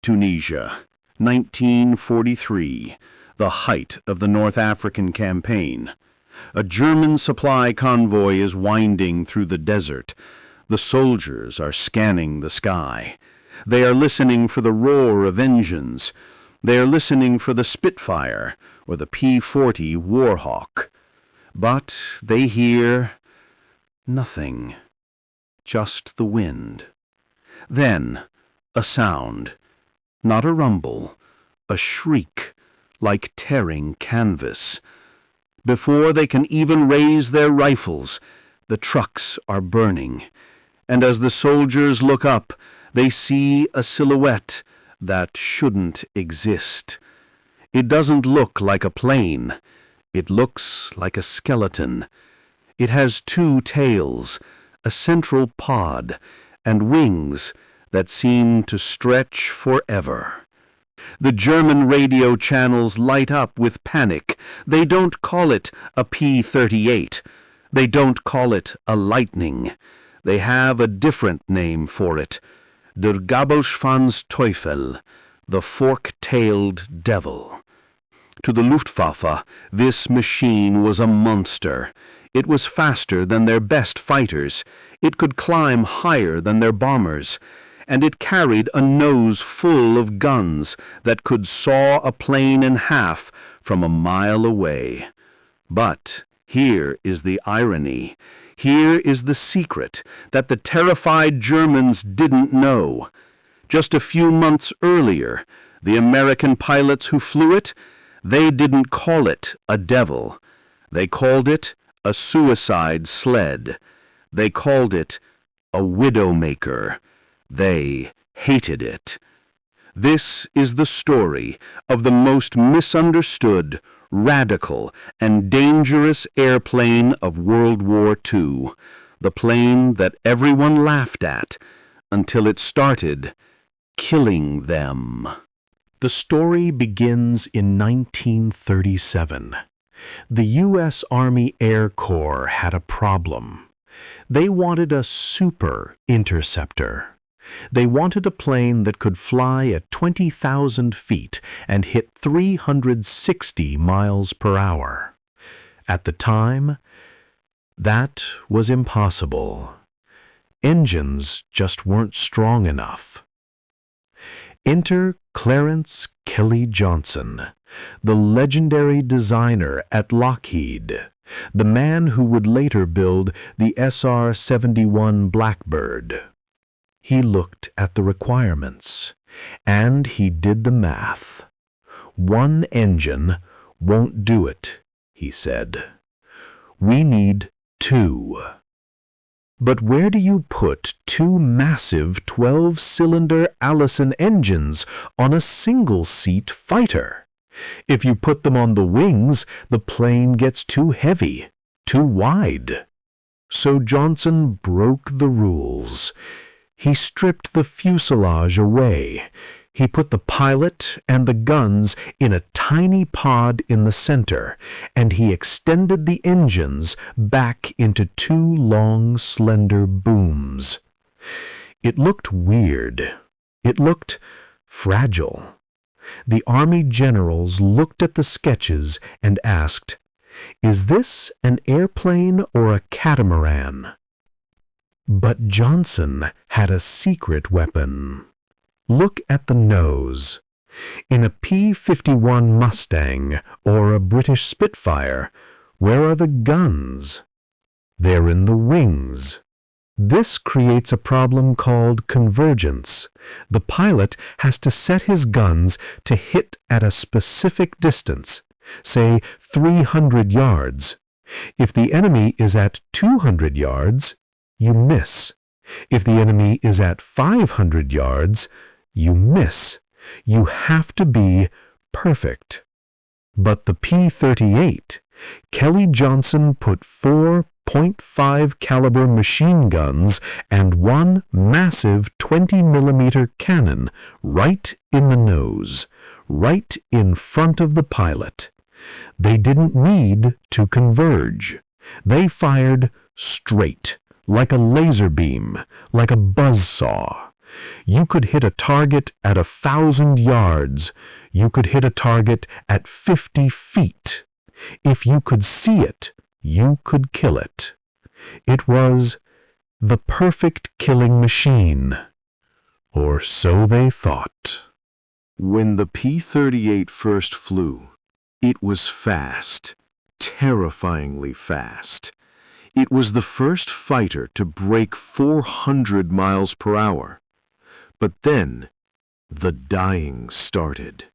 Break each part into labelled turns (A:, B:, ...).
A: Tunisia, 1943, the height of the North African campaign. A German supply convoy is winding through the desert. The soldiers are scanning the sky. They are listening for the roar of engines. They are listening for the Spitfire or the P-40 Warhawk. But they hear nothing, just the wind. Then a sound, not a rumble, a shriek like tearing canvas. Before they can even raise their rifles, the trucks are burning, and as the soldiers look up, they see a silhouette that shouldn't exist. It doesn't look like a plane. It looks like a skeleton. It has two tails, a central pod, and wings that seem to stretch forever. The German radio channels light up with panic. They don't call it a P-38. They don't call it a Lightning. They have a different name for it. Der Gabelschwanzteufel, the fork-tailed devil. To the Luftwaffe, this machine was a monster. It was faster than their best fighters. It could climb higher than their bombers. And it carried a nose full of guns that could saw a plane in half from a mile away. But here is the irony. Here is the secret that the terrified Germans didn't know. Just a few months earlier, the American pilots who flew it, they didn't call it a devil. They called it a suicide sled. They called it a widowmaker. They hated it. This is the story of the most misunderstood, radical, and dangerous airplane of World War II, the plane that everyone laughed at until it started killing them. The story begins in 1937. The U.S. Army Air Corps had a problem. They wanted a super interceptor. They wanted a plane that could fly at 20,000 feet and hit 360 miles per hour. At the time, that was impossible. Engines just weren't strong enough. Enter Clarence Kelly Johnson, the legendary designer at Lockheed, the man who would later build the SR-71 Blackbird. He looked at the requirements, and he did the math. One engine won't do it, he said. We need two. But where do you put two massive 12-cylinder Allison engines on a single-seat fighter? If you put them on the wings, the plane gets too heavy, too wide. So Johnson broke the rules. He stripped the fuselage away. He put the pilot and the guns in a tiny pod in the center, and he extended the engines back into two long, slender booms. It looked weird. It looked fragile. The Army generals looked at the sketches and asked, "Is this an airplane or a catamaran?" But Johnson had a secret weapon. Look at the nose. In a P-51 Mustang or a British Spitfire, where are the guns? They're in the wings. This creates a problem called convergence. The pilot has to set his guns to hit at a specific distance, say 300 yards. If the enemy is at 200 yards, you miss. If the enemy is at 500 yards, you miss. You have to be perfect. But the P-38, Kelly Johnson put 4 .5 caliber machine guns and one massive 20mm cannon right in the nose, right in front of the pilot. They didn't need to converge. They fired straight, like a laser beam, like a buzzsaw.
B: You could hit a target at 1,000 yards. You could hit a target at 50 feet. If you could see it, you could kill it. It was the perfect killing machine. Or so they thought.
A: When the P-38 first flew, it was fast, terrifyingly fast. It was the first fighter to break 400 miles per hour. But then, the dying started.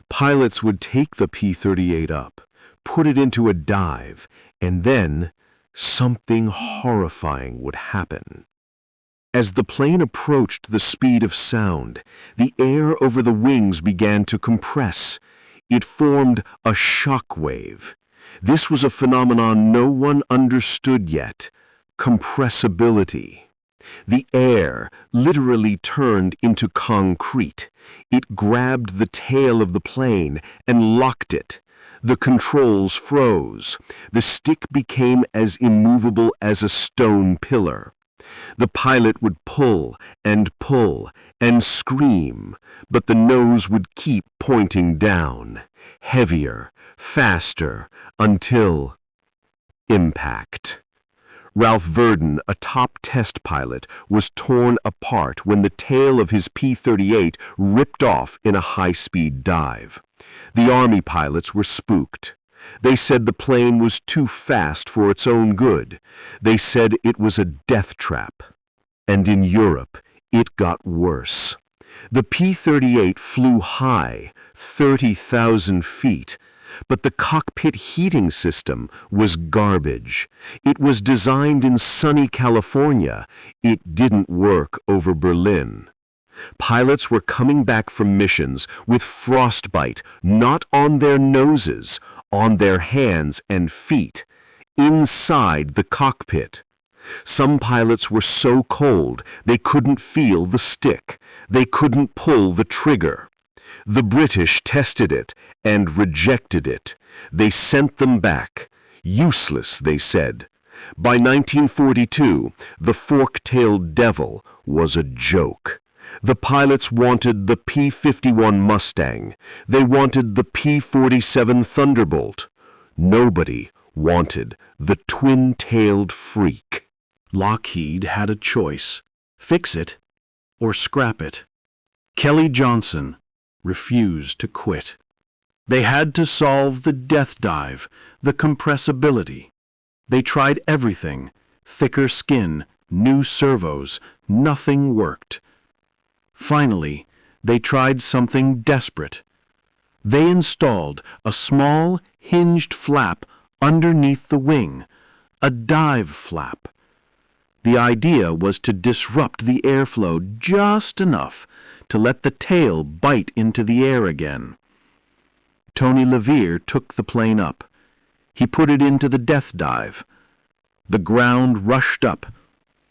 A: Pilots would take the P-38 up, put it into a dive, and then something horrifying would happen. As the plane approached the speed of sound, the air over the wings began to compress. It formed a shock wave. This was a phenomenon no one understood yet: compressibility. The air literally turned into concrete. It grabbed the tail of the plane and locked it. The controls froze. The stick became as immovable as a stone pillar. The pilot would pull and scream, but the nose would keep pointing down, heavier, faster, until impact. Ralph Verdon, a top test pilot, was torn apart when the tail of his P-38 ripped off in a high-speed dive. The Army pilots were spooked. They said the plane was too fast for its own good. They said it was a death trap. And in Europe, it got worse. The P-38 flew high, 30,000 feet, but the cockpit heating system was garbage. It was designed in sunny California. It didn't work over Berlin. Pilots were coming back from missions with frostbite, not on their noses, on their hands and feet, inside the cockpit. Some pilots were so cold they couldn't feel the stick. They couldn't pull the trigger. The British tested it and rejected it. They sent them back. Useless, they said. By 1942, the fork-tailed devil was a joke. The pilots wanted the P-51 Mustang. They wanted the P-47 Thunderbolt. Nobody wanted the twin-tailed freak. Lockheed had a choice: fix it or scrap it. Kelly Johnson refused to quit. They had to solve the death dive, the compressibility. They tried everything: thicker skin, new servos. Nothing worked. Finally, they tried something desperate. They installed a small, hinged flap underneath the wing, a dive flap. The idea was to disrupt the airflow just enough to let the tail bite into the air again. Tony LeVere took the plane up. He put it into the death dive. The ground rushed up.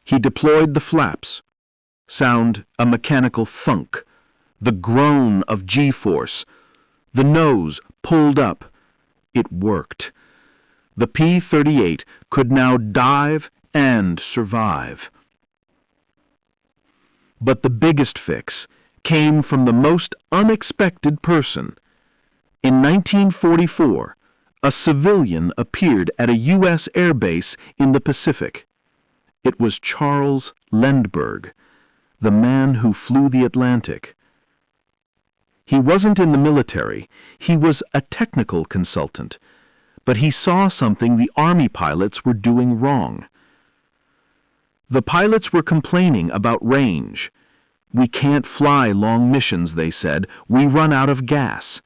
A: He deployed the flaps. Sound a mechanical thunk, the groan of G-force. The nose pulled up. It worked. The P-38 could now dive and survive. But the biggest fix came from the most unexpected person. In 1944, a civilian appeared at a U.S. air base in the Pacific. It was Charles Lindbergh, the man who flew the Atlantic. He wasn't in the military. He was a technical consultant, but he saw something the Army pilots were doing wrong. The pilots were complaining about range. "We can't fly long missions," they said. "We run out of gas."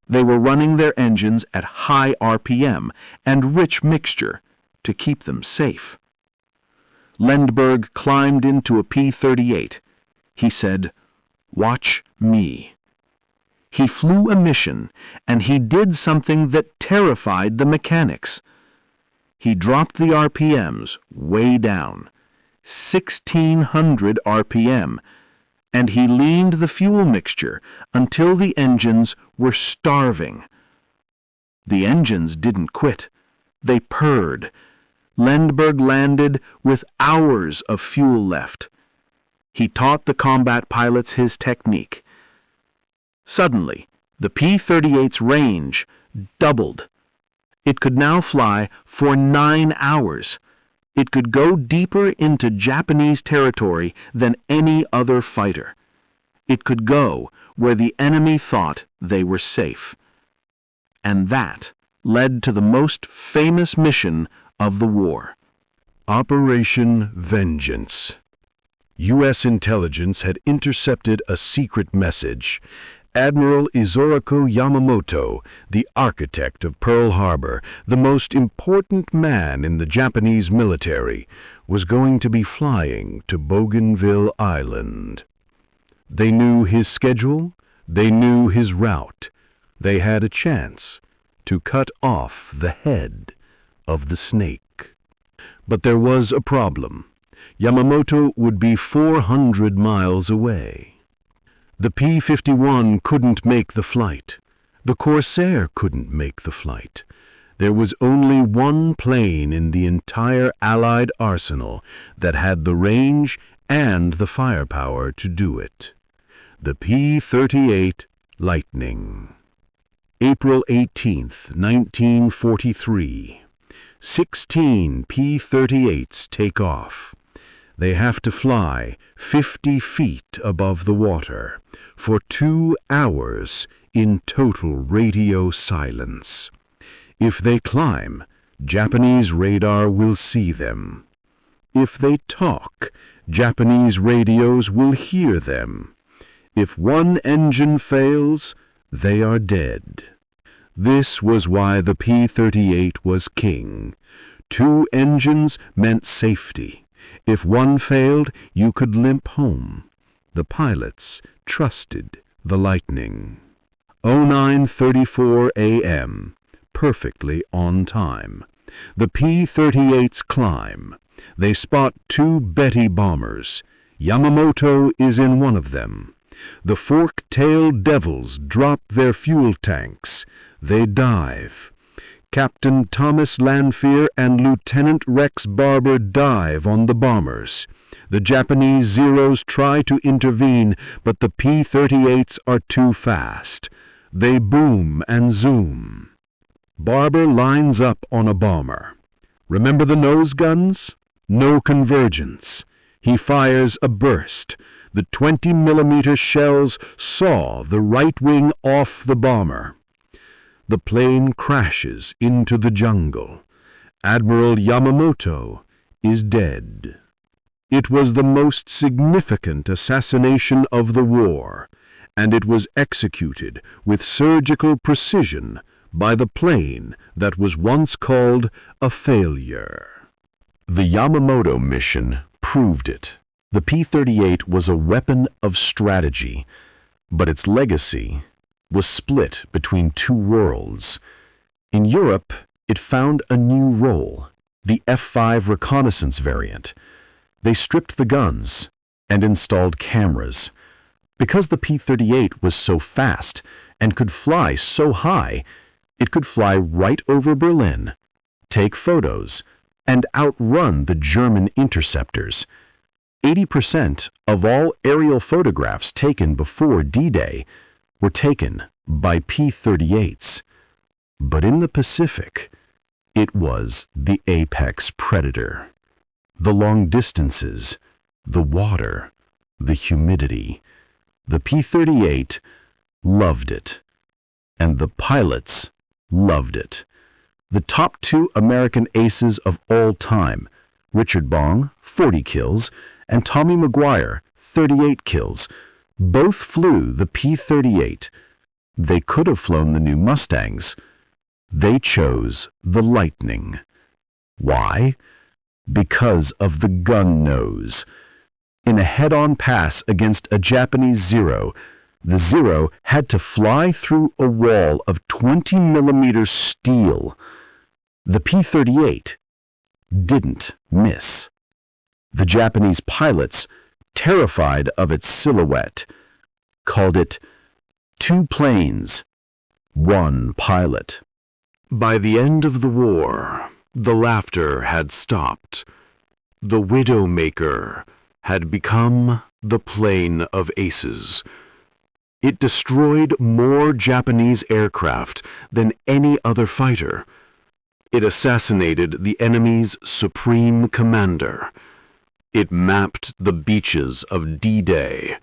A: They were running their engines at high RPM and rich mixture to keep them safe. Lindbergh climbed into a P-38. He said, "Watch me." He flew a mission, and he did something that terrified the mechanics. He dropped the RPMs way down, 1,600 RPM, and he leaned the fuel mixture until the engines were starving. The engines didn't quit. They purred. Lindbergh landed with hours of fuel left. He taught the combat pilots his technique. Suddenly, the P-38's range doubled. It could now fly for 9 hours. It could go deeper into Japanese territory than any other fighter. It could go where the enemy thought they were safe. And that led to the most famous mission of the war.
B: Operation Vengeance. U.S. intelligence had intercepted a secret message. Admiral Yamamoto, the architect of Pearl Harbor, the most important man in the Japanese military, was going to be flying to Bougainville Island. They knew his schedule, they knew his route. They had a chance to cut off the head of the snake. But there was a problem. Yamamoto would be 400 miles away. The P-51 couldn't make the flight. The Corsair couldn't make the flight. There was only one plane in the entire Allied arsenal that had the range and the firepower to do it. The P-38 Lightning. April 18th, 1943. 16 P-38s take off. They have to fly 50 feet above the water for 2 hours in total radio silence. If they climb, Japanese radar will see them. If they talk, Japanese radios will hear them. If one engine fails, they are dead. This was why the P-38 was king. 2 engines meant safety. If one failed, you could limp home. The pilots trusted the Lightning. 09:34 a.m. Perfectly on time. The P-38s climb. They spot 2 Betty bombers. Yamamoto is in one of them. The fork-tailed devils drop their fuel tanks. They dive. Captain Thomas Lanphier and Lieutenant Rex Barber dive on the bombers. The Japanese Zeros try to intervene, but the P-38s are too fast. They boom and zoom. Barber lines up on a bomber. Remember the nose guns? No convergence. He fires a burst. The 20-millimeter shells saw the right wing off the bomber. The plane crashes into the jungle. Admiral Yamamoto is dead. It was the most significant assassination of the war, and it was executed with surgical precision by the plane that was once called a failure. The Yamamoto mission proved it. The P-38 was a weapon of strategy, but its legacy was split between 2 worlds. In Europe, it found a new role, the F-5 reconnaissance variant. They stripped the guns and installed cameras. Because the P-38 was so fast and could fly so high, it could fly right over Berlin, take photos, and outrun the German interceptors. 80% of all aerial photographs taken before D-Day were taken by P-38s. But in the Pacific, it was the apex predator. The long distances, the water, the humidity. The P-38 loved it, and the pilots loved it. The top 2 American aces of all time, Richard Bong, 40 kills, and Tommy Maguire, 38 kills, both flew the P-38. They could have flown the new Mustangs. They chose the Lightning. Why? Because of the gun nose. In a head-on pass against a Japanese Zero, the Zero had to fly through a wall of 20-millimeter steel. The P-38 didn't miss. The Japanese pilots, terrified of its silhouette, called it 2 planes, 1 pilot. By the end of the war, the laughter had stopped. The Widowmaker had become
A: the plane of aces. It destroyed more Japanese aircraft than any other fighter. It assassinated the enemy's supreme commander. It mapped the beaches of D-Day.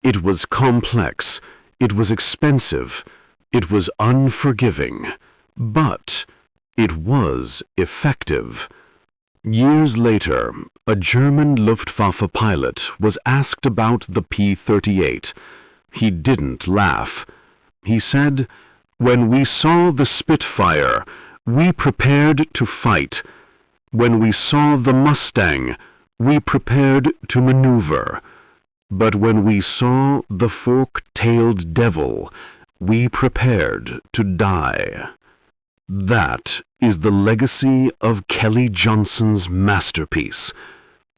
A: It was complex, it was expensive, it was unforgiving, but it was effective. Years later, a German Luftwaffe pilot was asked about the P-38. He didn't laugh. He said, "When we saw the Spitfire, we prepared to fight. When we saw the Mustang, we prepared to maneuver. But when we saw the fork-tailed devil, we prepared to die." That is the legacy of Kelly Johnson's masterpiece,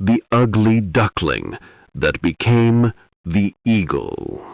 A: the ugly duckling that became the eagle.